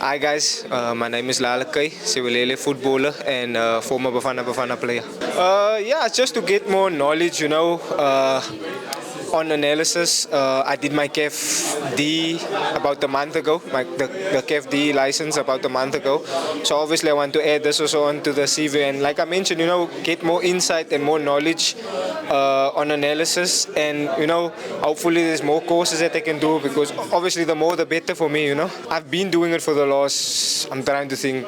Hi guys, my name is Lyle Lakay, Siwelele footballer and former Bafana Bafana player. Yeah, just to get more knowledge, on analysis. I did my KFD about a month ago, the KFD license about a month ago. So obviously I want to add this also onto the CV and like I mentioned, get more insight and more knowledge on analysis and, hopefully there's more courses that I can do because obviously the more the better for me. I've been doing it for the last, I'm trying to think,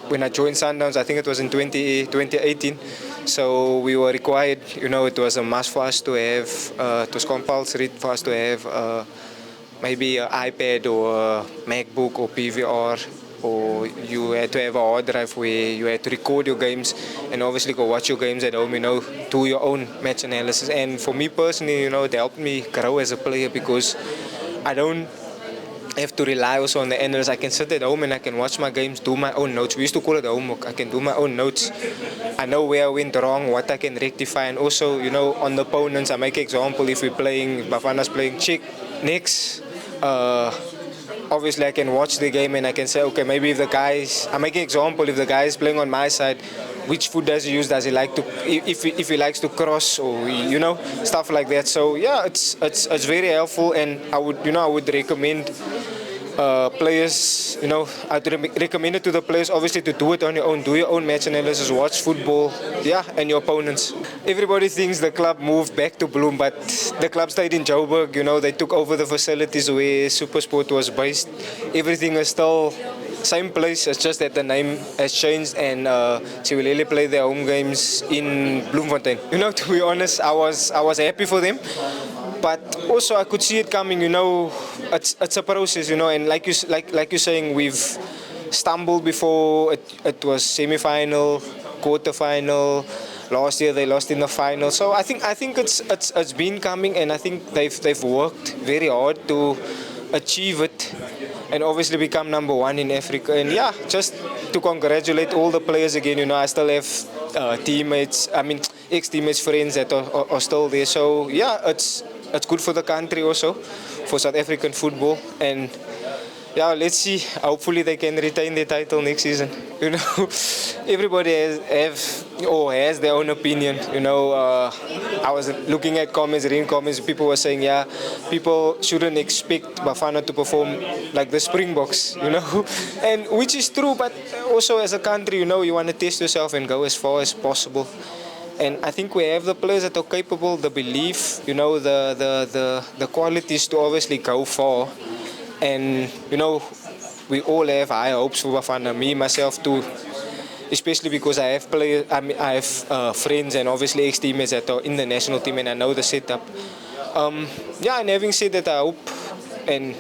when I joined Sundowns, I think it was in 2018. So we were required, it was a must for us to have, it was compulsory for us to have maybe an iPad or a MacBook or PVR, or you had to have a hard drive where you had to record your games and obviously go watch your games at home, do your own match analysis. And for me personally, it helped me grow as a player because I don't have to rely also on the analysts. I can sit at home and I can watch my games, do my own notes. We used to call it homework. I can do my own notes. I know where I went wrong, what I can rectify, and also, on the opponents, I make an example. If we're playing, Bafana's playing Czech next, obviously I can watch the game and I can say, okay, maybe if the guys, I make an example, if the guy is playing on my side, which foot does he use? Does he like to, if he likes to cross or, stuff like that. So yeah, it's very helpful, and I would recommend players, I'd recommend it to the players, obviously, to do it on your own, do your own match analysis, watch football, and your opponents. Everybody thinks the club moved back to Bloem, but the club stayed in Joburg. They took over the facilities where Supersport was based. Everything is still same place. It's just that the name has changed, and Siwelele play their home games in Bloemfontein. To be honest, I was happy for them. But also I could see it coming, it's a process, and like you're saying, we've stumbled before. It was semi-final, quarter-final. Last year they lost in the final. So I think it's been coming, and I think they've worked very hard to achieve it and obviously become number one in Africa. And yeah, just to congratulate all the players again. I still have teammates, ex-teammates, friends that are still there. So yeah, it's good for the country also, for South African football. And yeah, let's see. Hopefully they can retain their title next season. Everybody has their own opinion. I was looking at reading comments. People were saying, yeah, people shouldn't expect Bafana to perform like the Springboks, and which is true. But also as a country, you want to test yourself and go as far as possible. And I think we have the players that are capable, the belief, the qualities to obviously go far. And, we all have high hopes for Bafana, me, myself too, especially because I have players, I have friends and obviously ex-teammates that are in the national team, and I know the setup. And having said that, I hope and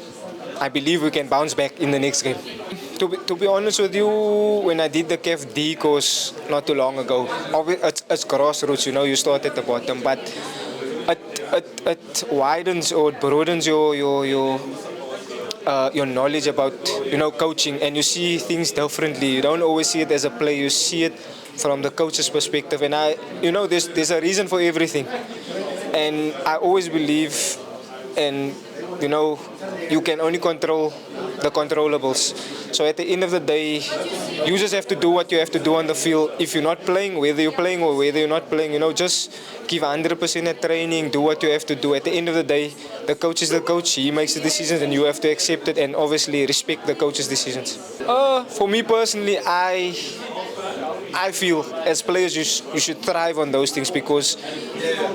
I believe we can bounce back in the next game. To be honest with you, when I did the KFD course not too long ago, it's grassroots, you start at the bottom, but it widens or it broadens your knowledge about, coaching, and you see things differently. You don't always see it as a player, you see it from the coach's perspective. And there's a reason for everything. And I always believe, and you can only control the controllables. So at the end of the day, you just have to do what you have to do on the field. If you're not playing, whether you're playing or whether you're not playing, just give 100% at training, do what you have to do. At the end of the day, the coach is the coach. He makes the decisions and you have to accept it and obviously respect the coach's decisions. For me personally, I feel as players you should thrive on those things, because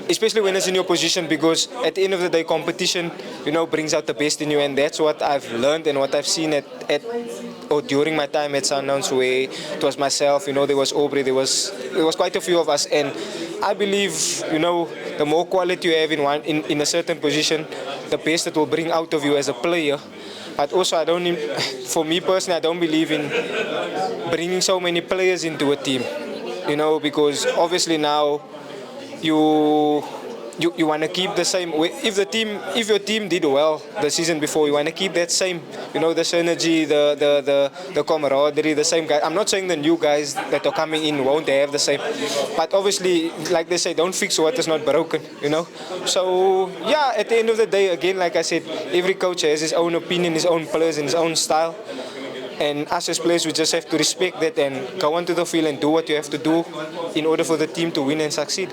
especially when it's in your position, because at the end of the day, competition brings out the best in you, and that's what I've learned and what I've seen at during my time at Sundowns, where it was myself, there was Aubrey, there was quite a few of us, and I believe the more quality you have in a certain position, the best it will bring out of you as a player. But also, for me personally, I don't believe in bringing so many players into a team, because obviously now you you want to keep the same. If your team did well the season before, you want to keep that same, the synergy, the camaraderie, the same guy. I'm not saying the new guys that are coming in won't have the same, but obviously, like they say, don't fix what is not broken. So yeah, at the end of the day, again, like I said, every coach has his own opinion, his own players, and his own style. And us as players, we just have to respect that and go onto the field and do what you have to do in order for the team to win and succeed.